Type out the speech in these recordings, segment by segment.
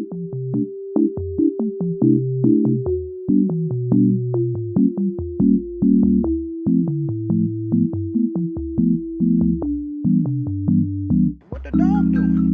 What the dog doing?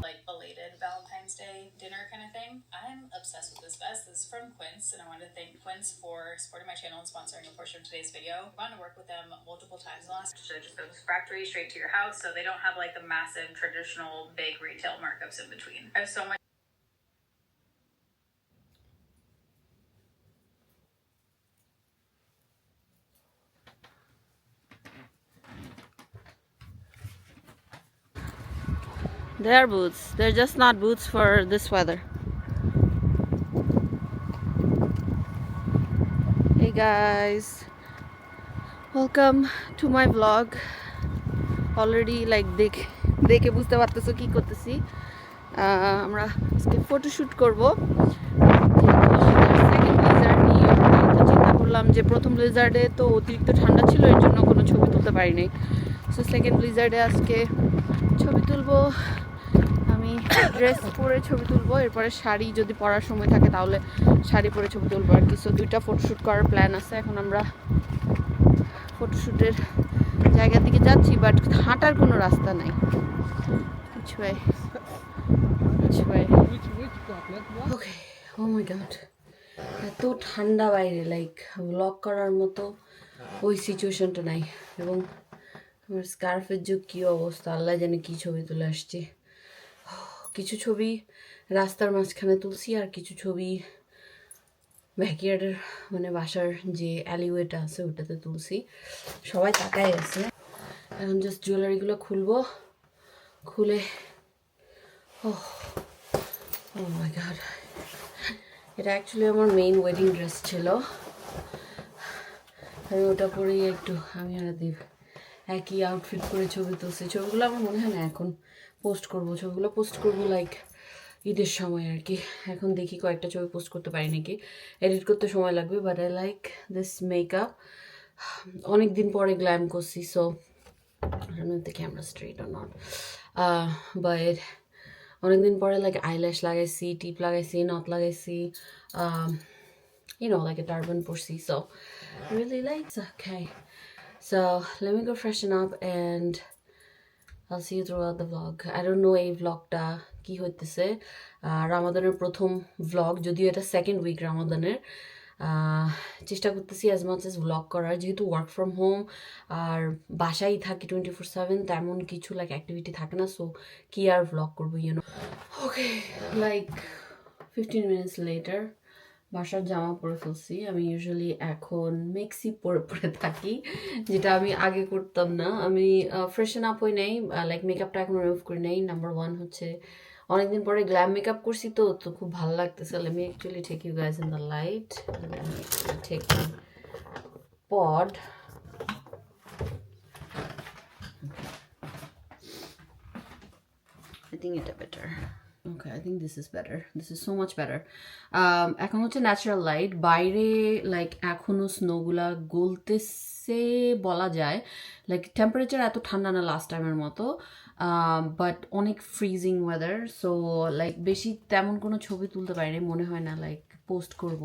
Like belated Valentine's Day dinner kind of thing. I'm obsessed with this vest. This is from Quince, and I wanted to thank Quince for supporting my channel and sponsoring a portion of today's video. I've gone to work with them multiple times in the last. So just goes factory straight to your house, so they don't have like the massive traditional big retail markups in between. I have so much. They are boots. They're just not boots for this weather. Hey guys, welcome to my vlog. Already like দেখে বুঝতে পারতেছো কি করতেছি। আমরা আজকে photoshoot করব। Second Blizzard নিয়ে চিন্তা করলাম যে প্রথম ব্লিজার্ডে তো অতিরিক্ত ঠান্ডা ছিল, এর জন্য কোনো ছবি তুলতে পারিনি। সো সেকেন্ড ব্লিজার্ডে আজকে ছবি তুলবো। আমি ড্রেস পরে ছবি তুলবো, এরপরে শাড়ি যদি পরার সময় থাকে তাহলে শাড়ি পরে ছবি তুলবো আর কি। সো দুইটা ফটোশ্যুট করার প্ল্যান আছে। এখন আমরা ফটোশ্যুটের জায়গার দিকে যাচ্ছি, বাট হাঁটার কোনো রাস্তা নাই। ওকে, ও মাই গড, এত ঠান্ডা বাইরে, লাইক ব্লগ করার মতো ওই সিচুয়েশনটা নাই। এবং আমার স্কার্ফের যে কী অবস্থা, আল্লাহ জানে কী ছবি তুলে আসছি। কিছু ছবি রাস্তার মাঝখানে তুলছি, আর কিছু ছবি ব্যাকইয়ার্ডের মানে বাসার যে অ্যালিওয়েটা আছে ওটাতে তুলছি। সবাই তাকাই আছে। এখন জাস্ট জুয়েলারিগুলো খুলবো, খুলে ও মাই গড, এটা অ্যাকচুয়ালি আমার মেইন ওয়েডিং ড্রেস ছিল। আমি ওটা পরেই একটু আমি আর দেব একই আউটফিট করে ছবি তুলছি। ছবিগুলো আমার মনে হয় না এখন পোস্ট করবো, ছবিগুলো পোস্ট করবো লাইক ঈদের সময় আর কি। এখন দেখি কয়েকটা ছবি পোস্ট করতে পারি নাকি, এডিট করতে সময় লাগবে। But I like this makeup, অনেক দিন পরে গ্ল্যাম করছি। So I don't know if the camera's straight or not, but অনেকদিন পরে লাইক আইল্যাশ লাগাইছি, টিপ লাগাইছি, নথ লাগাইছি, you know, like a turban পরছি। So I really like it. Okay, so let me go freshen up and I'll see you throughout the vlog. I don't know এই vlogটা কি হইতেছে, রামাদানের প্রথম vlog, যদিও এটা সেকেন্ড উইক রামাদানের। চেষ্টা করতেছি অ্যাজ মাচ অ্যাজ ভ্লগ করার, যেহেতু ওয়ার্ক ফ্রম হোম আর বাসায় থাকি 24/7, তেমন কিছু লাইক অ্যাক্টিভিটি থাকে না। সো কি আর ভ্লগ করবো, ইউনো। ওকে, লাইক 15 minutes later বাসার জামা পরে ফেলছি। আমি ইউজুয়ালি এখন মেক্সি পরে থাকি, যেটা আমি আগে করতাম না। আমি ফ্রেশন আপ হই নাই, লাইক মেকআপটা এখন রিমুভ করে নেই। নাম্বার ওয়ান হচ্ছে অনেকদিন পরে গ্ল্যাম মেকআপ করছি, তো খুব ভালো লাগতেছে। Let me actually take you guys in the light, take pod. I think it's better. Okay, I think this is better. This is so much better. এখন হচ্ছে ন্যাচারাল লাইট, বাইরে লাইক এখনো স্নোগুলা গলতেছে বলা যায়। লাইক টেম্পারেচার এত ঠান্ডা না last টাইমের মতো, বাট অনেক ফ্রিজিং ওয়েদার। সো লাইক বেশি তেমন কোনো ছবি তুলতে পারিনি, মনে হয় না লাইক পোস্ট করব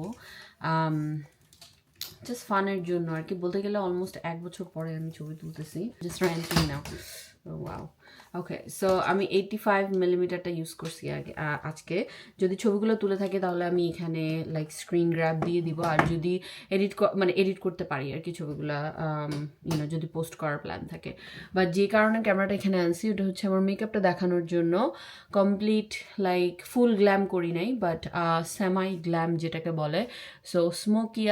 জাস্ট ফানের জন্য আর কি, বলতে গেলে অলমোস্ট 1 বছর পরে আমি ছবি তুলতেছি, জাস্ট র্যান্টিং নাও। ওয়াও, ওকে। সো আমি 85 মিলিমিটারটা ইউজ করছি আজকে। যদি ছবিগুলো তুলে থাকে তাহলে আমি এখানে লাইক স্ক্রিন গ্র্যাব দিয়ে দিব, আর যদি এডিট করতে পারি আর কি ছবিগুলো, যদি পোস্ট করার প্ল্যান থাকে। বা যে কারণে ক্যামেরাটা এখানে আনছি ওটা হচ্ছে আমার মেকআপটা দেখানোর জন্য। কমপ্লিট লাইক ফুল গ্ল্যাম করি নাই, বাট সেমাই গ্ল্যাম যেটাকে বলে। সো স্মোকি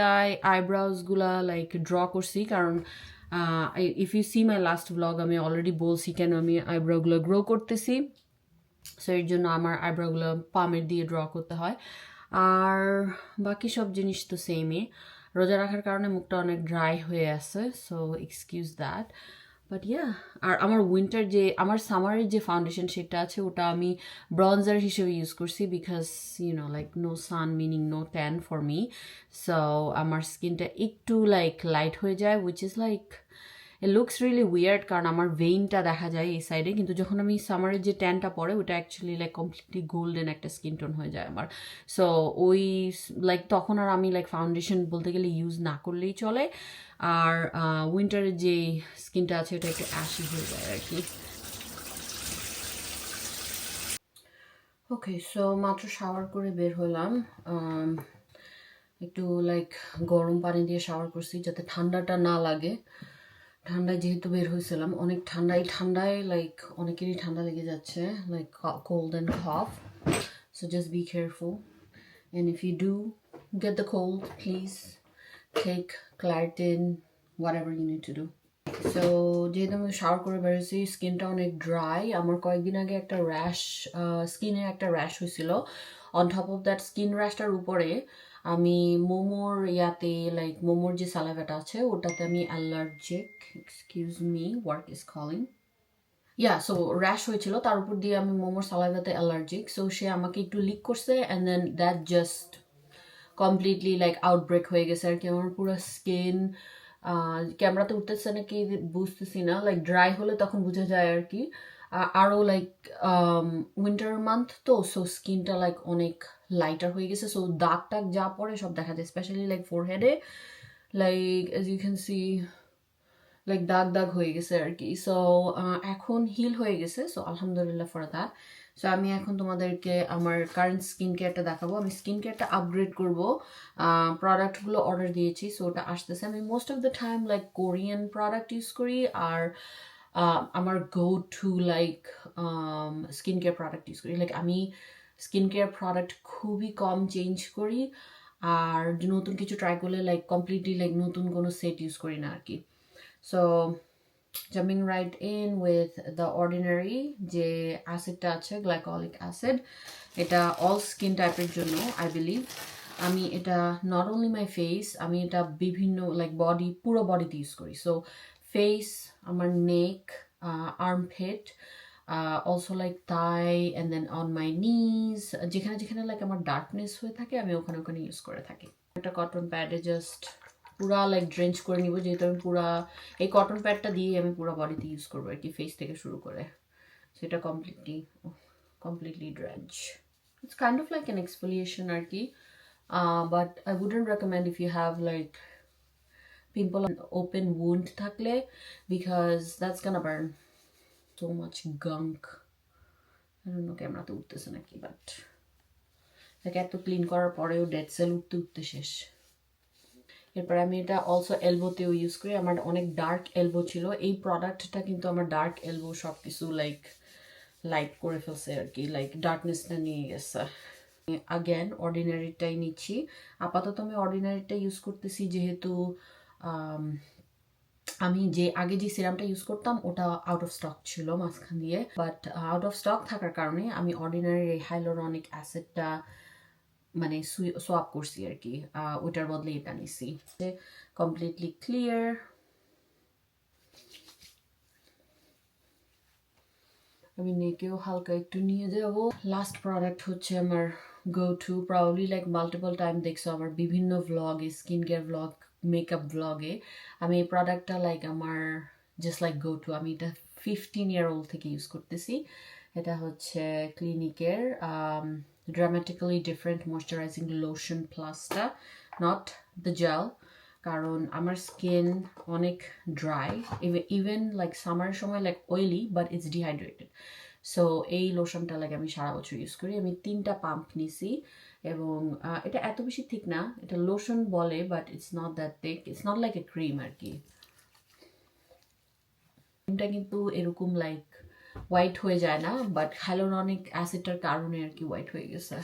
আইব্রাউজগুলা লাইক ড্র করছি, কারণ if you see my last blog আমি অলরেডি বলছি কেন আমি আইব্রাগুলো গ্রো করতেছি। সো এর জন্য আমার আইব্রাগুলো পামের দিয়ে ড্র করতে হয়। আর বাকি সব জিনিস তো সেমই, রোজা রাখার কারণে মুখটা অনেক ড্রাই হয়ে আছে, so excuse that. But yeah, আর আমার সামারের যে ফাউন্ডেশন সেটা আছে ওটা আমি ব্রঞ্জার হিসেবে ইউজ করছি, because like no sun meaning no tan for me. So আমার স্কিনটা একটু লাইক লাইট হয়ে যায়, which is like it looks really weird, কারণ আমার ভেইনটা দেখা যায় এই সাইডে, কিন্তু যখন আমি সামারের যে ট্যানটা পড়ে ওটা অ্যাকচুয়ালি লাইক কমপ্লিটলি গোল্ডেন একটা স্কিন টোন হয়ে যায় আমার। সো ওই লাইক তখন আর আমি লাইক ফাউন্ডেশন বলতে গেলে ইউজ না করলেই চলে। আর উইন্টারের যে স্কিনটা আছে ওটা একটু অ্যাশি হয়ে যায় আর কি। ওকে, সো মাত্র শাওয়ার করে বের হলাম। একটু লাইক গরম পানি দিয়ে শাওয়ার করছি যাতে ঠান্ডাটা না লাগে। ঠান্ডায় যেহেতু বের হয়েছিলাম, অনেক ঠান্ডায় লাইক অনেকেরই ঠান্ডা লেগে যাচ্ছে, like cold and cough. So just be careful, and if you do get the cold please take Claritin, whatever you need to do. So যেহেতু আমি শাওয়ার করে বেরোছি, স্কিনটা অনেক ড্রাই। আমার কয়েকদিন আগে একটা স্কিনে একটা র্যাশ হয়েছিল। On top of that skin র্যাশটার উপরে আমি মোমোর যে সালাইভাটা আছে ওটাতে আমি allergic, excuse me, work is calling, so rash হয়েছিল, তার উপর দিয়ে আমি মোমোর সালাইভাতে অ্যালার্জিক। সো সে আমাকে একটু লিক করছে, and then that just completely like outbreak হয়ে গেছে আর কি। আমার পুরো স্কিন ক্যামেরাতে উঠতেছে নাকি বুঝতেছি না, লাইক ড্রাই হলে তখন বোঝা যায় আর কি। আরও লাইক উইন্টার মান্থ তো, সো স্কিনটা লাইক অনেক লাইটার হয়ে গেছে। সো দাগ টাগ যা পড়ে সব দেখা যায়, স্পেশালি লাইক ফোরহেডে, like as you can see like দাগ হয়ে গেছে আর কি। সো এখন হিল হয়ে গেছে, সো আলহামদুলিল্লাহ ফর দ্যাট। সো আমি এখন তোমাদেরকে আমার কারেন্ট স্কিন কেয়ারটা দেখাবো। আমি স্কিন কেয়ারটা আপগ্রেড করবো, প্রোডাক্টগুলো অর্ডার দিয়েছি, সো ওটা আসতেছে। আমি most of the time like Korean product use করি, আর আমার go to like skin care product use করি। লাইক আমি স্কিন কেয়ার প্রোডাক্ট খুবই কম চেঞ্জ করি, আর নতুন কিছু ট্রাই করলে লাইক কমপ্লিটলি লাইক নতুন কোনো সেট ইউজ করি না আর কি। So jumping right in with the ordinary যে অ্যাসিডটা আছে, গ্লাইকলিক অ্যাসিড, এটা অল স্কিন টাইপের জন্য আই বিলিভ। আমি এটা নট অনলি মাই ফেস, আমি এটা বিভিন্ন লাইক পুরো বডিতে ইউজ করি। সো ফেস, আমার neck, armpit, also like thigh, and then on my knees, যেখানে লাইক আমার ডার্কনেস হয়ে থাকে আমি ওখানে ইউজ করে থাকি। একটা কটন প্যাডে জাস্ট পুরা লাইক ড্রেঞ্চ করে নিব, যেহেতু আমি এই কটন প্যাডটা দিয়ে আমি পুরো বডিতে ইউজ করবো আর কি, ফেস থেকে শুরু করে। সেটা completely drench. It's kind of like an exfoliation আর কি, but I wouldn't recommend if you have like pimple open wound থাকলে, because that's gonna burn so much gunk. I don't know ক্যামেরাতে উঠতেছে নাকি, বাট এত ক্লিন করার পরেও dead cell উঠতে শেষ। এরপর আমি এটা অলসো এলবোতেও ইউজ করি, আমার অনেক ডার্ক এলবো ছিল। এই প্রোডাক্টটা কিন্তু আমার ডার্ক এলবো সব কিছু লাইক লাইট করে ফেলছে আর কি, লাইক ডার্কনেসটা নিয়ে গেছে। আগেন অর্ডিনারিটাই নিচ্ছি আপাতত। আমি অর্ডিনারিটা ইউজ করতেছি যেহেতু আমি আগে যে সিরামটা ইউজ করতাম ওটা আউট অফ স্টক ছিল মাঝখান দিয়ে, বাট আউট অফ স্টক থাকার কারণে আমি অর্ডিনারির এই হাইলোরনিক অ্যাসিডটা মানে সোয়াপ করছি আর কি, ওটার বদলে এটা নিছি। Completely clear. আমি নেকেও হালকা একটু নিয়ে যাব। লাস্ট প্রোডাক্ট হচ্ছে আমার go to, probably like multiple time দেখছো আমার বিভিন্ন ভ্লগে, স্কিন কেয়ার ভ্লগ, মেকআপ ভ্লগে, আমি এই প্রোডাক্টটা লাইক আমার জাস্ট লাইক গো টু। আমি এটা 15 year old থেকে ইউজ করতেছি। এটা হচ্ছে ক্লিনিকের dramatically different moisturizing lotion plusটা, not the gel, কারণ আমার স্কিন অনেক ড্রাই, ইভেন লাইক সামারের সময় like oily but it's dehydrated. So এই লোশনটা লাইক আমি সারা বছর ইউজ করি। আমি 3টা পাম্প নিছি এবং এটা এত বেশি থিক না, এটা লোশন বলে but it's not that thick, it's not like a cream আর কি। ক্রিমটা কিন্তু এরকম লাইক হোয়াইট হয়ে যায় না, বাট হাইলোরনিক অ্যাসিডটার কারণে আর কি হোয়াইট হয়ে গেছে।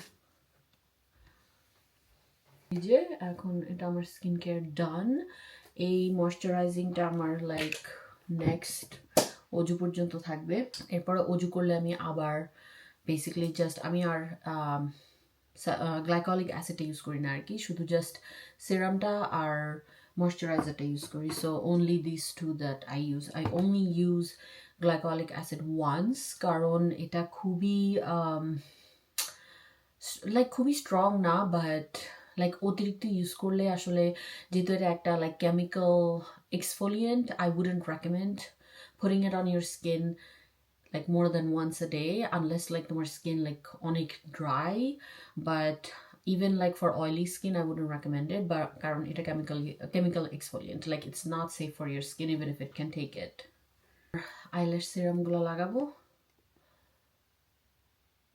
এই যে এখন এটা আমার স্কিন কেয়ার ডান। এই ময়শ্চারাইজিংটা আমার লাইক নেক্সট অজু পর্যন্ত থাকবে। এরপরে অজু করলে আমি আবার বেসিক্যালি জাস্ট আমি আর গ্লাইকলিক অ্যাসিডটা ইউজ করি না আর কি, শুধু জাস্ট সিরামটা আর ময়শ্চারাইজারটা ইউজ করি। So only this two that I use. I only use glycolic acid once, কারণ এটা খুবই লাইক খুবই স্ট্রং না, বাট লাইক অতিরিক্ত ইউজ করলে আসলে যেহেতু এটা একটা like chemical exfoliant, I wouldn't recommend putting it on your skin like more than once a day unless like তোমার skin like অনেক dry, but even like for oily skin I wouldn't recommend it, but কারণ এটা chemical exfoliant, like it's not safe for your skin even if it can take it. eyelash serum গুলো লাগাবো।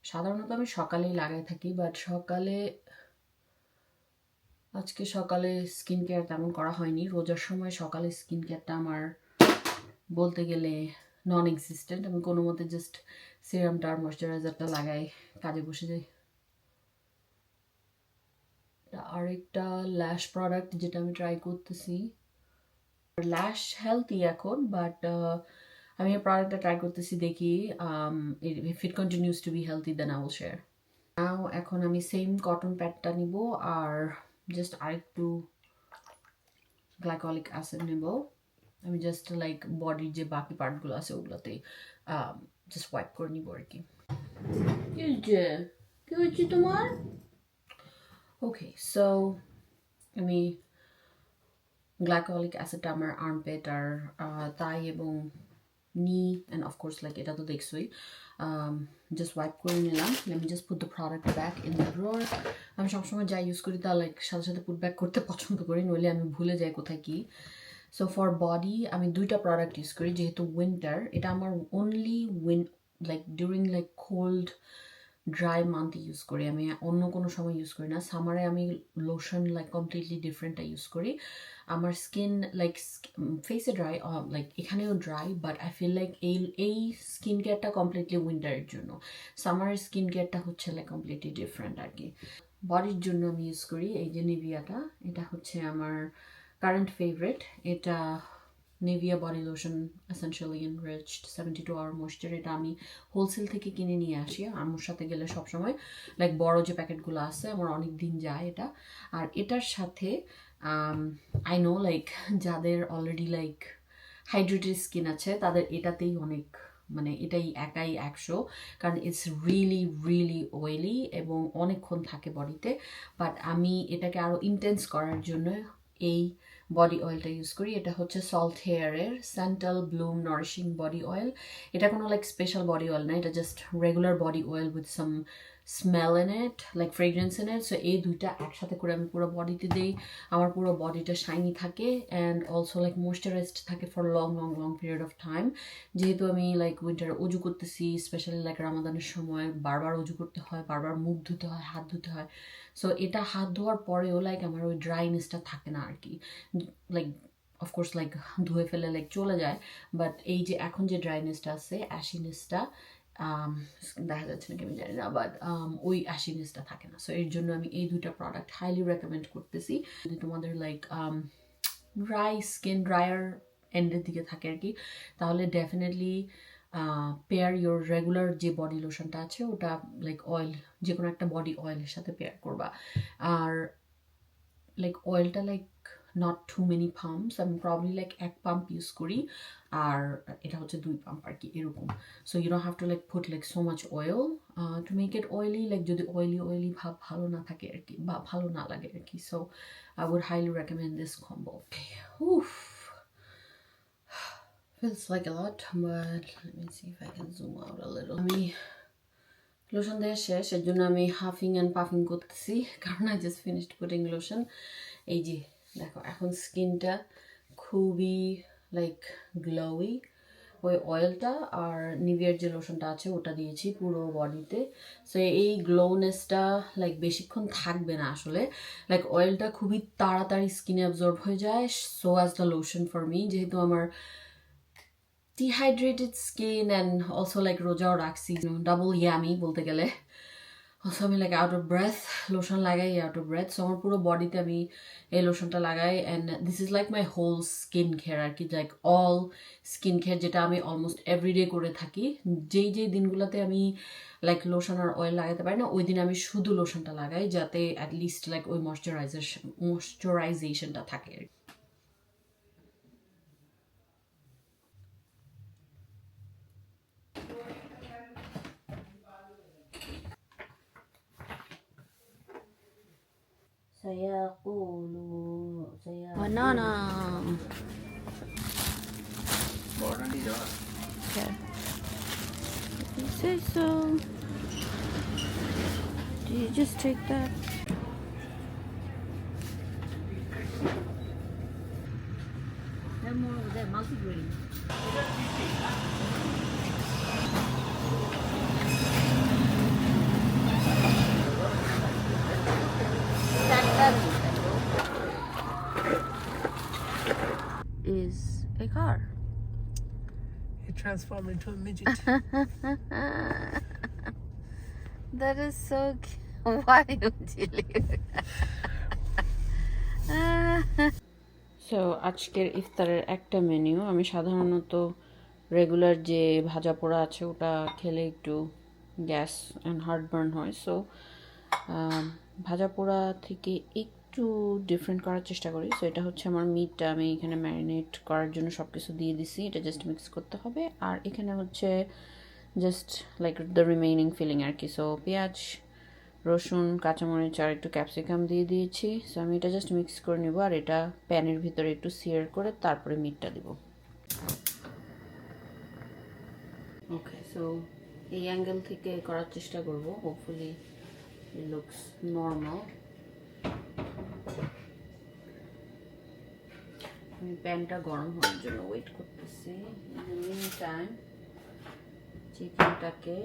সাধারণত আমি সকালেই লাগাই থাকি, বাট আজকে সকালে স্কিন কেয়ার তেমন করা হয়নি। রোজার সময় সকালে স্কিন কেয়ারটা আমার বলতে গেলে নন এক্সিস্টেন্ট। আমি কোনো মতে জাস্ট সিরামটা আর ময়শ্চারাইজারটা লাগাই কাজে বসে যাই। আরেকটা ল্যাশ প্রোডাক্ট যেটা আমি ট্রাই করতেছি, ল্যাশ হেলথি এখন, বাট আমি এই প্রোডাক্টটা ট্রাই করতেছি, দেখি if it continues to be healthy then I will share. Now এখন আমি সেম কটন প্যাডটা নিব আর জাস্ট আরেকটু গ্লাইকলিক অ্যাসিড নেব। আমি জাস্ট লাইক বডির যে বাকি পার্টগুলো আছে ওগুলোতে জাস্ট ওয়াইপ করে নিব আর কি। কি হয়েছে তোমার? ওকে, সো আমি গ্লাইকলিক অ্যাসিডটা আমার আর্মপেট আর তাই এবং নি অ্যান্ড অফকোর্স লাইক এটা তো দেখছোই, জাস্ট ওয়াইপ করে নিলাম। আমি just put the product back in the drawer. আমি সবসময় যা ইউজ করি তা লাইক সাথে সাথে পুট ব্যাক করতে পছন্দ করি, নইলে আমি ভুলে যাই কোথায় কি। সো ফর বডি আমি 2টা প্রোডাক্ট ইউজ করি, যেহেতু উইন্টার, এটা আমার only like during like cold dry month use করি, আমি অন্য কোনো সময় ইউজ করি না। সামারে আমি লোশন লাইক কমপ্লিটলি ডিফারেন্টটা ইউজ করি। আমার স্কিন লাইক ফেসে ড্রাই, লাইক এখানেও dry, but I feel like এই স্কিন কেয়ারটা কমপ্লিটলি উইন্টারের জন্য। সামারের স্কিন কেয়ারটা হচ্ছে লাইক কমপ্লিটলি ডিফারেন্ট আর কি। বডির জন্য আমি ইউজ করি এই যে নিভিয়াটা, এটা হচ্ছে আমার কারেন্ট ফেভারিট। এটা Nivea body lotion essentially enriched 72 hour moisture. এটা আমি হোলসেল থেকে কিনে নিয়ে আসি, আমার সাথে গেলে সবসময় লাইক বড় যে প্যাকেটগুলো আছে আমার অনেক দিন যায় এটা। আর এটার সাথে আই নো লাইক যাদের অলরেডি লাইক হাইড্রেটেড স্কিন আছে তাদের এটাতেই অনেক, মানে এটাই একাই 100, কারণ ইটস রিয়েলি রিয়েলি অয়েলি এবং অনেকক্ষণ থাকে বডিতে। বাট আমি এটাকে আরও ইন্টেন্স করার জন্য এই বডি অয়েলটা ইউজ করি। এটা হচ্ছে সল্ট হেয়ারের santal bloom nourishing body oil. এটা কোনো লাইক স্পেশাল বডি অয়েল না, এটা just regular body oil with some smell in it, like fragrance in it. So এই দুইটা একসাথে করে আমি পুরো বডিতে দিই, আমার পুরো বডিটা শাইনি থাকে অ্যান্ড অলসো লাইক ময়েশ্চারাইজড থাকে for long long long period of time. যেহেতু আমি লাইক উইন্টারে অজু করতেছি, স্পেশালি লাইক রামাদানের সময় বারবার অজু করতে হয়, বারবার মুখ ধুতে হয়, হাত ধুতে হয়। সো এটা হাত ধোয়ার পরেও লাইক আমার ওই ড্রাইনেসটা থাকে না আর কি, লাইক অফকোর্স লাইক ধুয়ে ফেলে লাইক চলে যায়, বাট এই যে এখন যে ড্রাইনেসটা আছে, অ্যাশিনেসটা দেখা যাচ্ছে নাকি আমি জানি না, বাট ওই অ্যাশিনেসটা থাকে না। সো এর জন্য আমি এই দুইটা প্রোডাক্ট হাইলি রেকমেন্ড করতেছি। যদি তোমাদের লাইক ড্রাই স্কিন, ড্রায়ার এন্ডের দিকে থাকে আর কি, তাহলে ডেফিনেটলি পেয়ার ইউর রেগুলার যে বডি লোশনটা আছে ওটা লাইক অয়েল, যে কোনো একটা বডি অয়েলের সাথে পেয়ার করবা। আর লাইক অয়েলটা like not too many pumps, আমি প্রবলি লাইক 1 পাম্প ইউজ করি আর এটা হচ্ছে 2 পাম্প আর কি এরকম। So you don't have to like put like so much oil to make it oily, like যদি অয়েলি ভাব ভালো না থাকে আর কি, বা ভালো না লাগে আর কি। So I would highly recommend this combo. Feels like a lot, but let me see if I can zoom out a little. আমি লোশন দেওয়া শেষ, এর জন্য আমি হাফিং অ্যান্ড পাফিং করতেছি, কারণ I just finished putting lotion. এই যে দেখো এখন স্কিনটা খুবই লাইক গ্লোয়ি। ওই অয়েলটা আর নিভিয়ার যে লোশনটা আছে ওটা দিয়েছি পুরো বডিতে। সো এই গ্লোনেসটা লাইক বেশিক্ষণ থাকবে না আসলে, লাইক অয়েলটা খুবই তাড়াতাড়ি স্কিনে অ্যাবজর্ব হয়ে যায়, so as the lotion for me, যেহেতু আমার dehydrated skin and also like রোজাও রাখছি, ডাবল ইয়ামি বলতে গেলে। Also আমি like out of breath, lotion লাগাই out of breath, so আমার পুরো বডিতে আমি এই লোশনটা লাগাই। and this is like my whole skin care আর কি, like all skin care, যেটা আমি অলমোস্ট এভরিডে করে থাকি। যেই যেই দিনগুলোতে আমি লাইক লোশন আর অয়েল লাগাতে পারি না, ওই দিন আমি শুধু লোশনটা লাগাই, যাতে অ্যাটলিস্ট লাইক ওই ময়শ্চারাইজেশনটা থাকে আর কি। Banana. Okay. If you say so. Do you just take that? There are more over there, multigrain. Is a car. It transformed into a midget. That is so cute. Why would you leave? So আজকের ইফতারের একটা menu, আমি সাধারণত regular যে ভাজা পোড়া আছে ওটা খেলে একটু গ্যাস অ্যান্ড হার্টবার্ন হয়, সো ভাজা পোড়া থেকে একটু ডিফারেন্ট করার চেষ্টা করি। সো এটা হচ্ছে আমার মিটটা, আমি এখানে ম্যারিনেট করার জন্য সব কিছু দিয়ে দিছি, এটা জাস্ট মিক্স করতে হবে। আর এখানে হচ্ছে just like the remaining filling আর কি। সো পেঁয়াজ, রসুন, কাঁচামরিচ আর একটু ক্যাপসিকাম দিয়ে দিয়েছি। সো আমি এটা জাস্ট মিক্স করে নেব, আর এটা প্যানের ভিতরে একটু সিয়ার করে তারপরে মিটটা দিব। ওকে, সো এই অ্যাঙ্গেল থেকে করার চেষ্টা করব, হোপফুলি ইট লুকস নর্মাল। আমি প্যানটা গরম হওয়ার জন্য ওয়েট করতেছি। ইন দ্য মিন টাইম চিকেনটাকে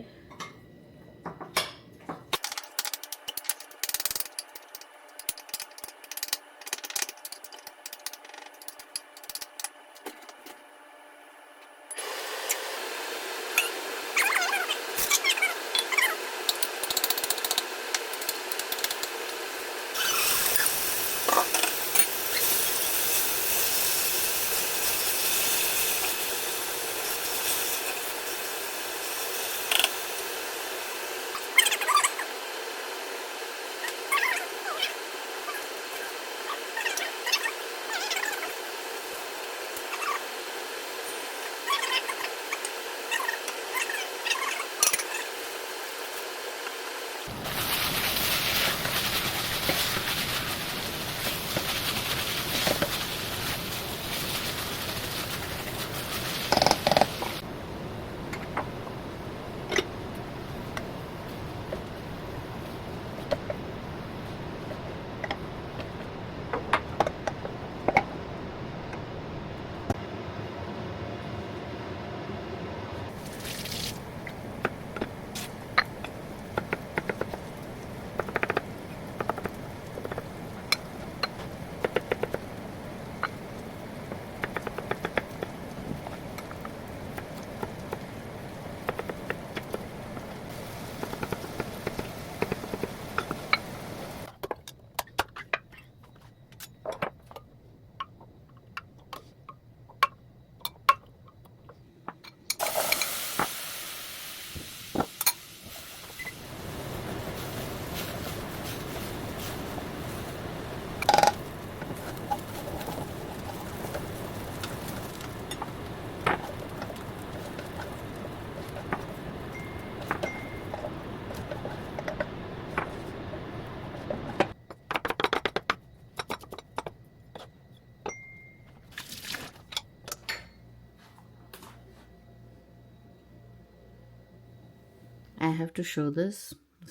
have to show this.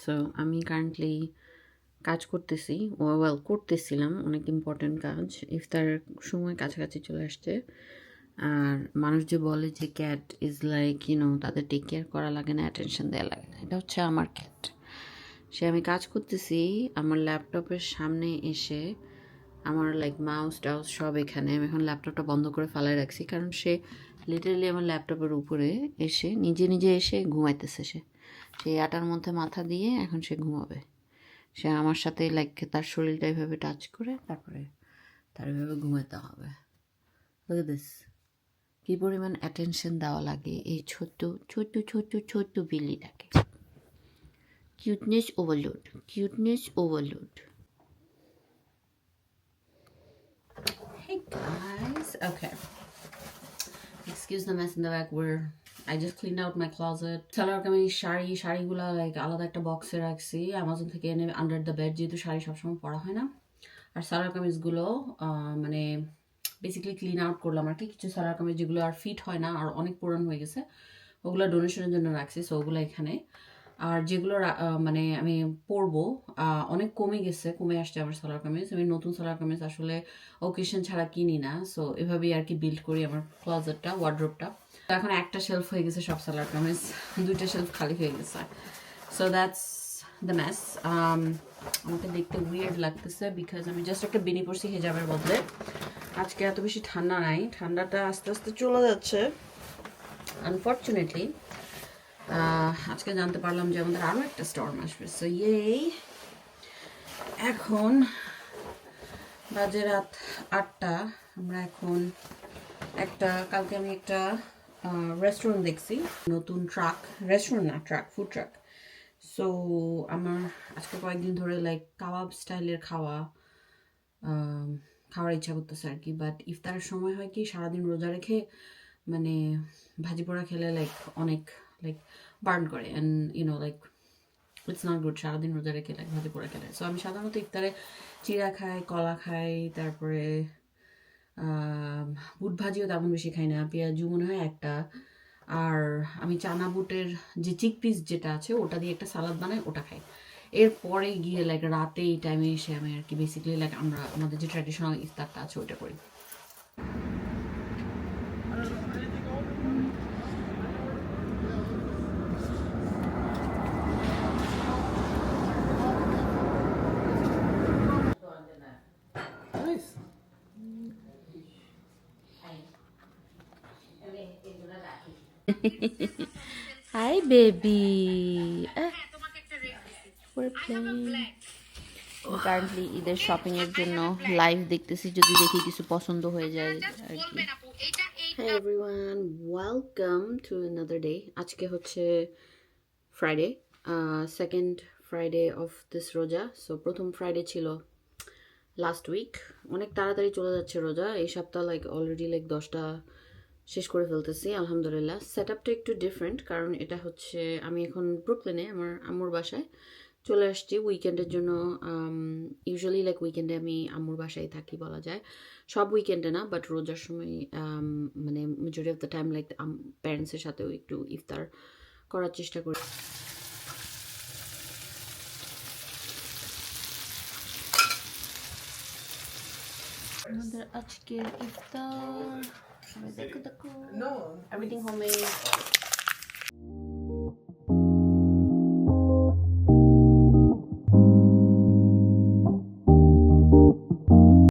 So আমি কারেন্টলি কাজ করতেছি, করতেছিলাম অনেক ইম্পর্টেন্ট কাজ। ইফতার সময় কাছাকাছি চলে আসছে। আর মানুষ যে বলে যে ক্যাট ইজ লাইক তাদের টেক কেয়ার করা লাগে না, অ্যাটেনশন দেওয়া লাগে না, এটা হচ্ছে আমার ক্যাট। আমি কাজ করতেছি, আমার ল্যাপটপের সামনে এসে আমার মাউস টাউস সব এখানে। আমি এখন ল্যাপটপটা বন্ধ করে ফালাই রাখছি, কারণ সে লিটারালি আমার ল্যাপটপের উপরে এসে নিজে নিজে এসে ঘুমাইতেছে। সেই আটার মধ্যে মাথা দিয়ে এখন সে ঘুমাবে। সে আমার সাথে তার শরীরটা এভাবে টাচ করে তারপরে তার এভাবে ঘুমাতে হবে। Look at this, কী পরিমাণ অ্যাটেনশন দেওয়া লাগে এই ছোট্ট ছোট্ট ছোট্ট ছোট্ট বিল্লিটাকে। Cuteness overload, cuteness overload. Hey guys, okay. Excuse the mess in the back. I just cleaned out my closet. Salwar kameez শাড়িগুলা আলাদা একটা বক্সে রাখছি, অ্যামাজন থেকে এনে আন্ডার দ্য বেড, যেহেতু শাড়ি সবসময় পরা হয় না। আর সালোয়ার কামিজগুলো মানে বেসিক্যালি ক্লিন আউট করলাম আর কি। কিছু সালোয়ার কামিজ যেগুলো আর ফিট হয় না আর অনেক পুরান হয়ে গেছে, ওগুলো ডোনেশনের জন্য রাখছি। সো ওগুলো এখানে। আর যেগুলো মানে আমি পরবো অনেক কমে আসছে আমার সালোয়ার কামিজ। আমি নতুন সালোয়ার কামিজ আসলে ওকেশন ছাড়া কিনি না। সো এভাবেই আর কি বিল্ড করি আমার ক্লজেটটা, ওয়ার্ড্রোবটা। তো এখন একটা শেলফ হয়ে গেছে সব সালোয়ার কামিজ, 2টা শেলফ খালি হয়ে গেছে। So that's the mess. আমাকে দেখতে উইয়ার্ড লাগতেছে বিকজ আমি জাস্ট একটা বেনি পরছি হেজাবের বদলে। আজকে এত বেশি ঠান্ডা নাই, ঠান্ডাটা আস্তে আস্তে চলে যাচ্ছে আনফর্চুনেটলি। আজকে জানতে পারলাম যে আমাদের আরও একটা স্টর্ম আসবে। সো এখন বাজে রাত 8টা। আমরা এখন কালকে আমি একটা রেস্টুরেন্ট দেখছি, নতুন ফুড ট্রাক। সো আমার আজকে কয়েকদিন ধরে কাবাব স্টাইলের খাওয়ার ইচ্ছা করতেছে আর কি। বাট ইফতারের সময় হয় কি, সারাদিন রোজা রেখে মানে ভাজি পোড়া খেলে অনেক বার্ন করে, অ্যান্ড ইটস নট গুড সারাদিন রোজা রেখে ভাজি পোড়া খেলে। সো আমি সাধারণত ইফতারে চিড়া খাই, কলা খাই, তারপরে বুট ভাজিও তেমন বেশি খাই না, পেঁয়াজু মনে হয় একটা। আর আমি চানা বুটের যে চিক পিস যেটা আছে ওটা দিয়ে একটা সালাদ বানাই, ওটা খাই। এরপরে গিয়ে রাতে এই টাইমে এসে আমি আর কি বেসিক্যালি আমাদের যে ট্র্যাডিশনাল ইফতারটা আছে ওটা করি। Hi baby. We're playing. Currently ঈদের শপিং এর জন্য লাইভ দেখতেছি, যদি দেখি কিছু পছন্দ হয়ে যায় আর কি। Hey everyone, welcome to another day. আজকে হচ্ছে Friday, second Friday of this রোজা। সো প্রথম ফ্রাইডে ছিল লাস্ট উইক। অনেক তাড়াতাড়ি চলে যাচ্ছে রোজা। এই সপ্তাহ অলরেডি 10টা শেষ করে ফেলতেছি আলহামদুলিল্লাহ। সেট আপটা একটু ডিফারেন্ট, কারণ এটা হচ্ছে আমি এখন ব্রুকলিনে আমার আম্মুর বাসায় চলে আসছি উইকেন্ডের জন্য। ইউজুয়ালি উইকেন্ডে আমি আম্মুর বাসায় থাকি বলা যায়, সব উইকেন্ডে না, বাট রোজার সময় মানে মেজরিটি অফ দ্য টাইম প্যারেন্টসের সাথেও একটু ইফতার করার চেষ্টা করি। আমাদের আজকের ইফতার দেখো, এভরিথিং হোমমেড।